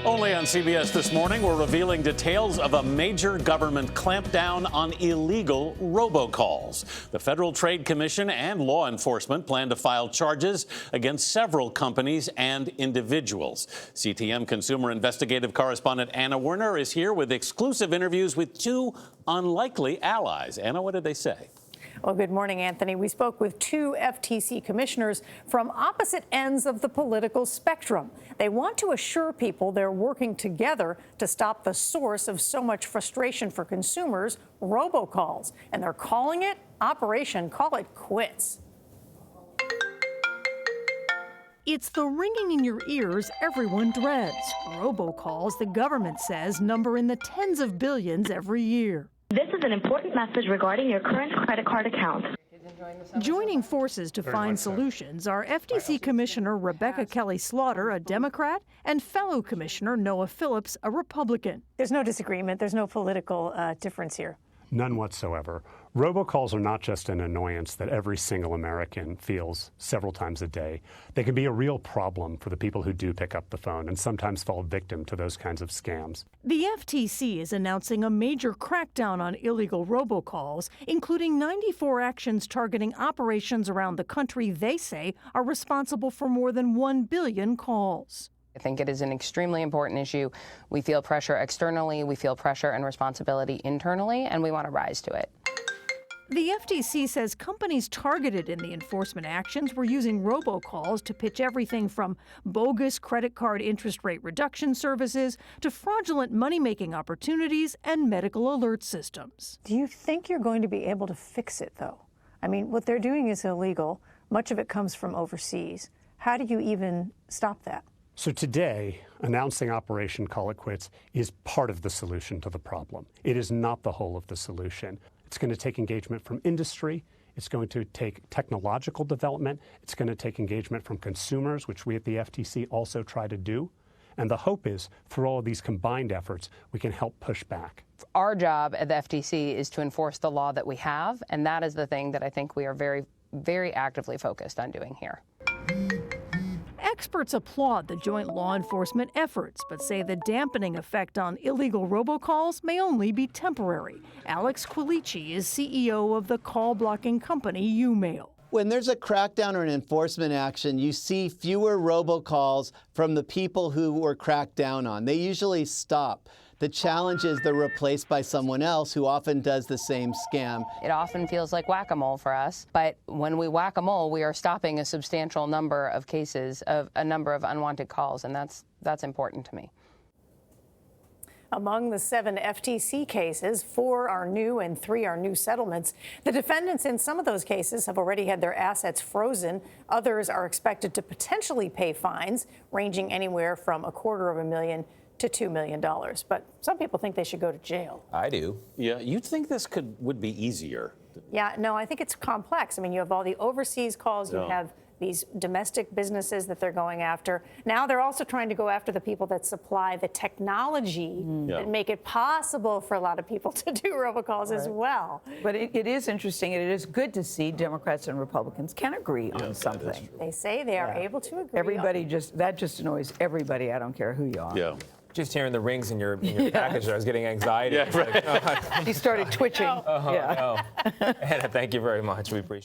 Only on CBS This Morning, we're revealing details of a major government clampdown on illegal robocalls. The Federal Trade Commission and law enforcement plan to file charges against several companies and individuals. CTM consumer investigative correspondent Anna Werner is here with exclusive interviews with two unlikely allies. Anna, what did they say? Well, good morning, Anthony. We spoke with two FTC commissioners from opposite ends of the political spectrum. They want to assure people they're working together to stop the source of so much frustration for consumers, robocalls. And they're calling it Operation Call It Quits. It's the ringing in your ears everyone dreads. Robocalls, the government says, number in the tens of billions every year. This is an important message regarding your current credit card account. Joining forces to find solutions are FTC Commissioner Rebecca Kelly Slaughter, a Democrat, and fellow Commissioner Noah Phillips, a Republican. There's no disagreement. There's no political difference here. None whatsoever. Robocalls are not just an annoyance that every single American feels several times a day. They can be a real problem for the people who do pick up the phone and sometimes fall victim to those kinds of scams. The FTC is announcing a major crackdown on illegal robocalls, including 94 actions targeting operations around the country they say are responsible for more than 1 billion calls. I think it is an extremely important issue. We feel pressure externally, we feel pressure and responsibility internally, and we want to rise to it. The FTC says companies targeted in the enforcement actions were using robocalls to pitch everything from bogus credit card interest rate reduction services to fraudulent money-making opportunities and medical alert systems. Do you think you're going to be able to fix it, though? I mean, what they're doing is illegal. Much of it comes from overseas. How do you even stop that? So today, announcing Operation Call It Quits is part of the solution to the problem. It is not the whole of the solution. It's going to take engagement from industry. It's going to take technological development. It's going to take engagement from consumers, which we at the FTC also try to do. And the hope is, through all of these combined efforts, we can help push back. Our job at the FTC is to enforce the law that we have, and that is the thing that I think we are very, very actively focused on doing here. Experts applaud the joint law enforcement efforts, but say the dampening effect on illegal robocalls may only be temporary. Alex Quilici is CEO of the call-blocking company UMail. When there's a crackdown or an enforcement action, you see fewer robocalls from the people who were cracked down on. They usually stop. The challenge is they're replaced by someone else who often does the same scam. It often feels like whack-a-mole for us, but when we whack-a-mole, we are stopping a substantial number of cases of a number of unwanted calls, and that's important to me. Among the 7 FTC cases, 4 are new and 3 are new settlements. The defendants in some of those cases have already had their assets frozen. Others are expected to potentially pay fines ranging anywhere from $250,000 to $2 million. But some people think they should go to jail. I do. Yeah, you'd think this would be easier. Yeah, no, I think it's complex. I mean, you have all the overseas calls, you have these domestic businesses that they're going after. Now they're also trying to go after the people that supply the technology that make it possible for a lot of people to do robocalls as well. But it is interesting, and it is good to see Democrats and Republicans can agree on something. They say they are able to agree. Everybody that just annoys everybody. I don't care who you are. Yeah. Just hearing the rings in your package, I was getting anxiety. Yeah, right. He started twitching. No. Anna, thank you very much. We appreciate it.